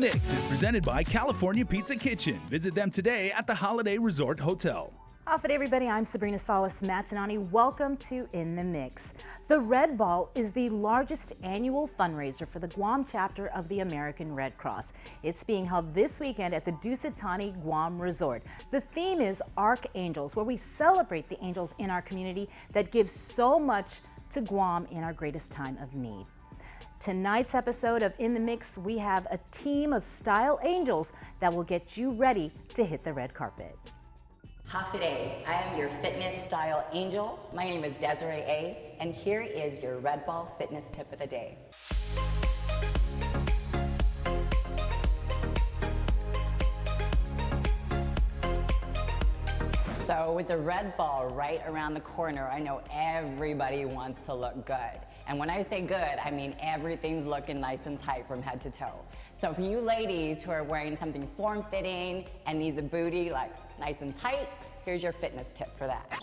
Mix is presented by California Pizza Kitchen. Visit them today at the Holiday Resort Hotel. Off it, everybody. I'm Sabrina Salas Matanani. Welcome to In the Mix. The Red Ball is the largest annual fundraiser for the Guam Chapter of the American Red Cross. It's being held this weekend at the Dusit Thani Guam Resort. The theme is Archangels, where we celebrate the angels in our community that give so much to Guam in our greatest time of need. Tonight's episode of In the Mix, we have a team of style angels that will get you ready to hit the red carpet. Hafiday, I am your fitness style angel. My name is Desiree A, and here is your Red Ball fitness tip of the day. So with the Red Ball right around the corner, I know everybody wants to look good. And when I say good, I mean everything's looking nice and tight from head to toe. So for you ladies who are wearing something form-fitting and need the booty like nice and tight, here's your fitness tip for that.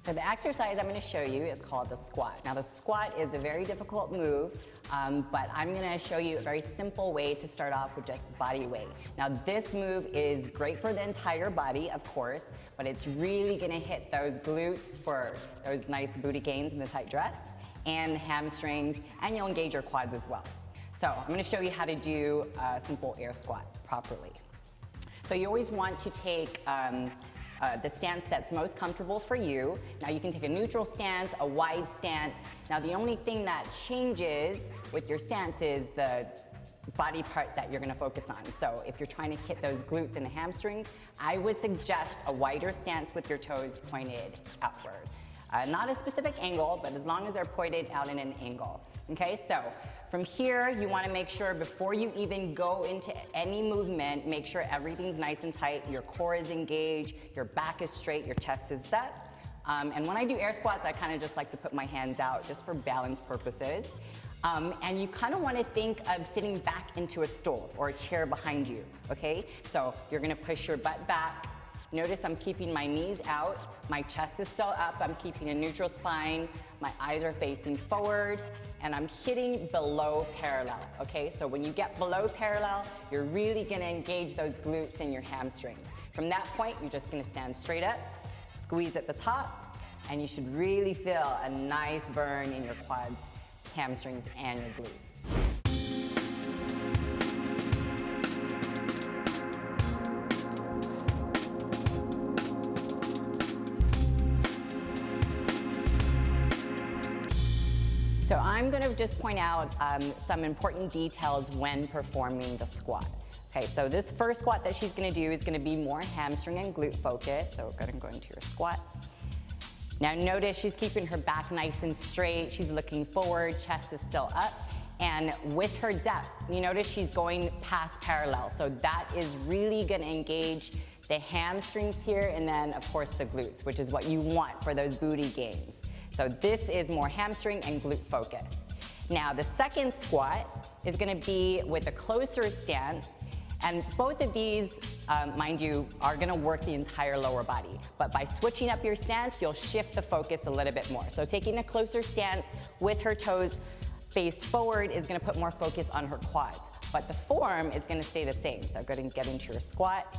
So the exercise I'm going to show you is called the squat. Now the squat is a very difficult move, but I'm going to show you a very simple way to start off with just body weight. Now this move is great for the entire body, of course, but it's really going to hit those glutes for those nice booty gains in the tight dress, and hamstrings, and you'll engage your quads as well. So I'm going to show you how to do a simple air squat properly. So you always want to take the stance that's most comfortable for you. Now you can take a neutral stance, a wide stance. Now the only thing that changes with your stance is the body part that you're going to focus on. So if you're trying to hit those glutes and the hamstrings, I would suggest a wider stance with your toes pointed outward. Not a specific angle, but as long as they're pointed out in an angle. Okay, so from here, you want to make sure before you even go into any movement, make sure everything's nice and tight, your core is engaged, your back is straight, your chest is set. And when I do air squats, I kind of just like to put my hands out just for balance purposes. And you kind of want to think of sitting back into a stool or a chair behind you, okay? So you're going to push your butt back. Notice I'm keeping my knees out, my chest is still up, I'm keeping a neutral spine, my eyes are facing forward, and I'm hitting below parallel, okay? So when you get below parallel, you're really gonna engage those glutes and your hamstrings. From that point, you're just gonna stand straight up, squeeze at the top, and you should really feel a nice burn in your quads, hamstrings, and your glutes. So I'm going to just point out some important details when performing the squat. Okay, so this first squat that she's going to do is going to be more hamstring and glute focused. So we're going to go into your squat. Now notice she's keeping her back nice and straight. She's looking forward, chest is still up. And with her depth, you notice she's going past parallel. So that is really going to engage the hamstrings here, and then of course the glutes, which is what you want for those booty gains. So this is more hamstring and glute focus. Now the second squat is going to be with a closer stance, and both of these, mind you, are going to work the entire lower body. But by switching up your stance, you'll shift the focus a little bit more. So taking a closer stance with her toes faced forward is going to put more focus on her quads. But the form is going to stay the same. So go ahead and get into your squat.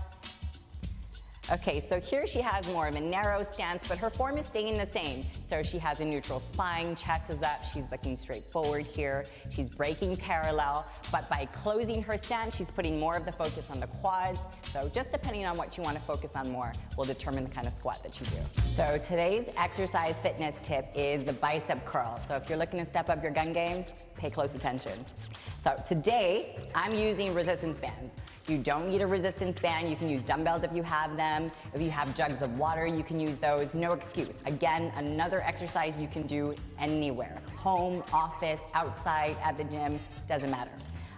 Okay, so here she has more of a narrow stance, but her form is staying the same. So she has a neutral spine, chest is up, she's looking straight forward here. She's breaking parallel, but by closing her stance, she's putting more of the focus on the quads. So just depending on what you want to focus on more will determine the kind of squat that you do. So today's exercise fitness tip is the bicep curl. So if you're looking to step up your gun game, pay close attention. So today, I'm using resistance bands. You don't need a resistance band. You can use dumbbells if you have them. If you have jugs of water, you can use those. No excuse. Again, another exercise you can do anywhere. Home, office, outside, at the gym, doesn't matter.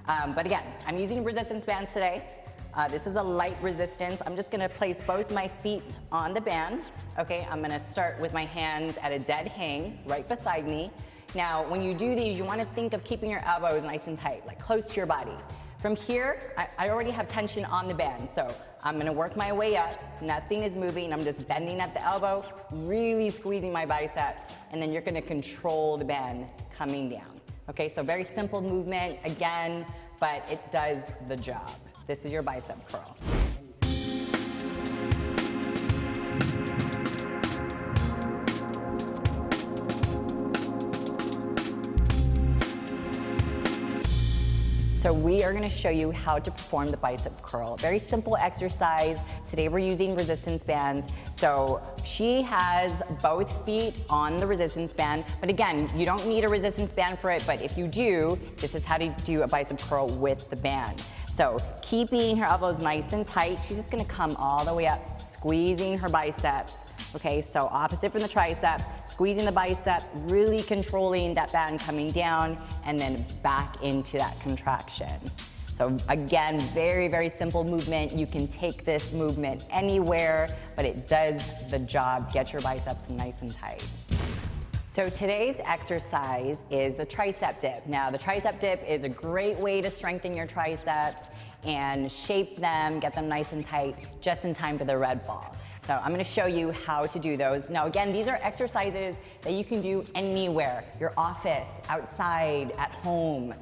But again, I'm using resistance bands today. This is a light resistance. I'm just gonna place both my feet on the band. Okay, I'm gonna start with my hands at a dead hang right beside me. Now, when you do these, you wanna think of keeping your elbows nice and tight, like close to your body. From here, I already have tension on the band, so I'm gonna work my way up. Nothing is moving. I'm just bending at the elbow, really squeezing my biceps, and then you're gonna control the band coming down. Okay, so very simple movement again, but it does the job. This is your bicep curl. So we are gonna show you how to perform the bicep curl. Very simple exercise. Today we're using resistance bands. So she has both feet on the resistance band, but again, you don't need a resistance band for it, but if you do, this is how to do a bicep curl with the band. So keeping her elbows nice and tight, she's just gonna come all the way up, squeezing her biceps. Okay, so opposite from the tricep, squeezing the bicep, really controlling that band coming down, and then back into that contraction. So again, very, very simple movement. You can take this movement anywhere, but it does the job. Get your biceps nice and tight. So today's exercise is the tricep dip. Now, the tricep dip is a great way to strengthen your triceps and shape them, get them nice and tight, just in time for the red ball. So I'm gonna show you how to do those. Now again, these are exercises that you can do anywhere, your office, outside, at home.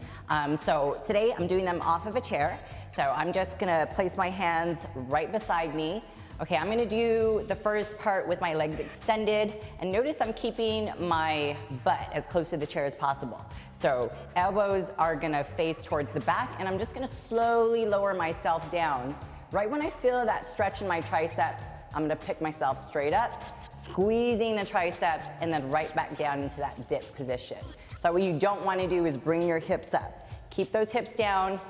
So today I'm doing them off of a chair. So I'm just gonna place my hands right beside me. Okay, I'm gonna do the first part with my legs extended, and notice I'm keeping my butt as close to the chair as possible. So elbows are gonna face towards the back, and I'm just gonna slowly lower myself down. Right when I feel that stretch in my triceps, I'm gonna pick myself straight up, squeezing the triceps, and then right back down into that dip position. So what you don't wanna do is bring your hips up. Keep those hips down,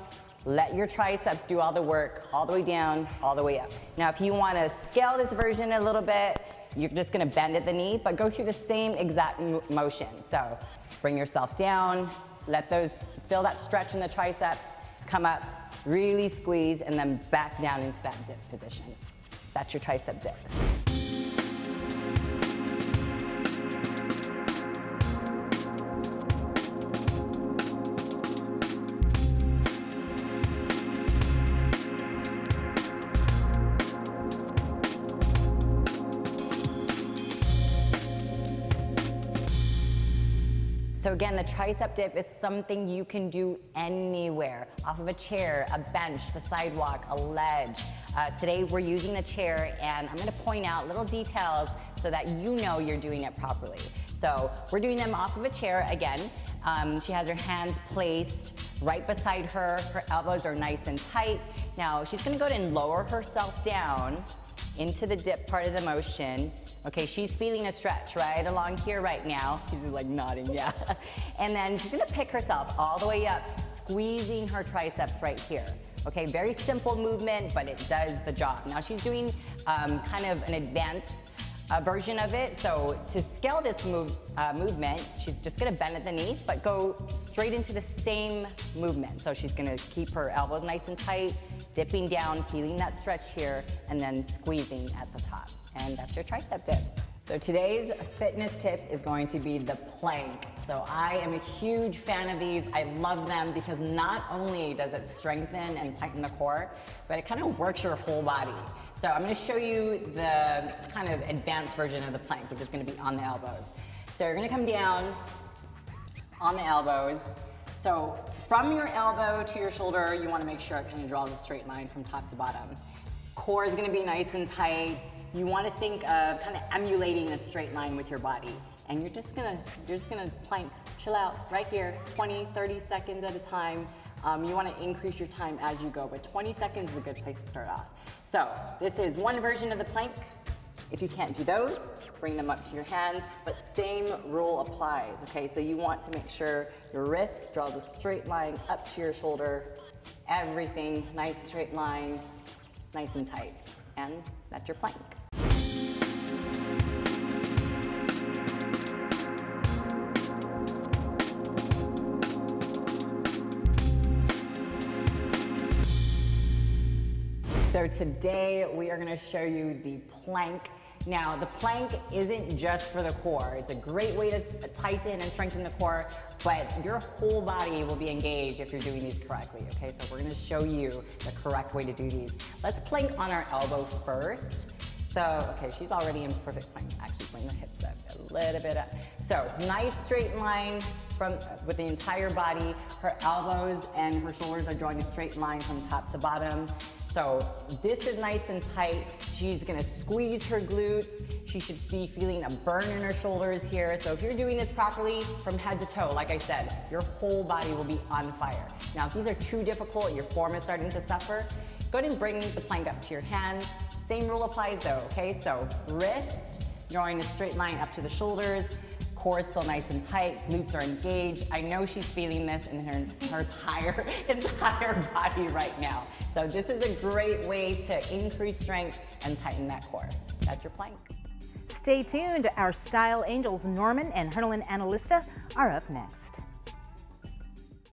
let your triceps do all the work, all the way down, all the way up. Now if you wanna scale this version a little bit, you're just gonna bend at the knee, but go through the same exact motion. So bring yourself down, feel that stretch in the triceps, come up, really squeeze, and then back down into that dip position. That's your tricep dip. So again, the tricep dip is something you can do anywhere, off of a chair, a bench, the sidewalk, a ledge. Today we're using the chair, and I'm gonna point out little details so that you know you're doing it properly. So we're doing them off of a chair again. She has her hands placed right beside her. Her elbows are nice and tight. Now she's gonna go ahead and lower herself down into the dip part of the motion. Okay, she's feeling a stretch right along here right now. She's just like nodding, yeah. And then she's gonna pick herself all the way up, squeezing her triceps right here. Okay, very simple movement, but it does the job. Now she's doing kind of an advanced version of it. So to scale this movement, she's just gonna bend at the knee, but go straight into the same movement. So she's gonna keep her elbows nice and tight, dipping down, feeling that stretch here, and then squeezing at the top. And that's your tricep dip. So today's fitness tip is going to be the plank. So I am a huge fan of these. I love them because not only does it strengthen and tighten the core, but it kind of works your whole body. So I'm gonna show you the kind of advanced version of the plank, which is gonna be on the elbows. So you're gonna come down on the elbows. So from your elbow to your shoulder, you wanna make sure it kind of draws a straight line from top to bottom. Core is gonna be nice and tight. You wanna think of kind of emulating a straight line with your body. And you're just gonna plank, chill out right here, 20, 30 seconds at a time. You wanna increase your time as you go, but 20 seconds is a good place to start off. So this is one version of the plank. If you can't do those, bring them up to your hands, but same rule applies, okay? So you want to make sure your wrist draws a straight line up to your shoulder, everything, nice straight line, nice and tight. And that's your plank. So today we are gonna show you the plank. Now the plank isn't just for the core. It's a great way to tighten and strengthen the core, but your whole body will be engaged if you're doing these correctly, okay? So we're gonna show you the correct way to do these. Let's plank on our elbow first. So, okay, she's already in perfect plank. Actually, bring the hips up. a little bit up. So nice straight line with the entire body. Her elbows and her shoulders are drawing a straight line from top to bottom. So this is nice and tight. She's gonna squeeze her glutes. She should be feeling a burn in her shoulders here. So if you're doing this properly from head to toe, like I said, your whole body will be on fire. Now, if these are too difficult, your form is starting to suffer, go ahead and bring the plank up to your hands. Same rule applies though, okay? So wrist, drawing a straight line up to the shoulders. Core is still nice and tight, glutes are engaged. I know she's feeling this in her entire body right now. So this is a great way to increase strength and tighten that core. That's your plank. Stay tuned. Our style angels Norman and Hernalyn Analista are up next.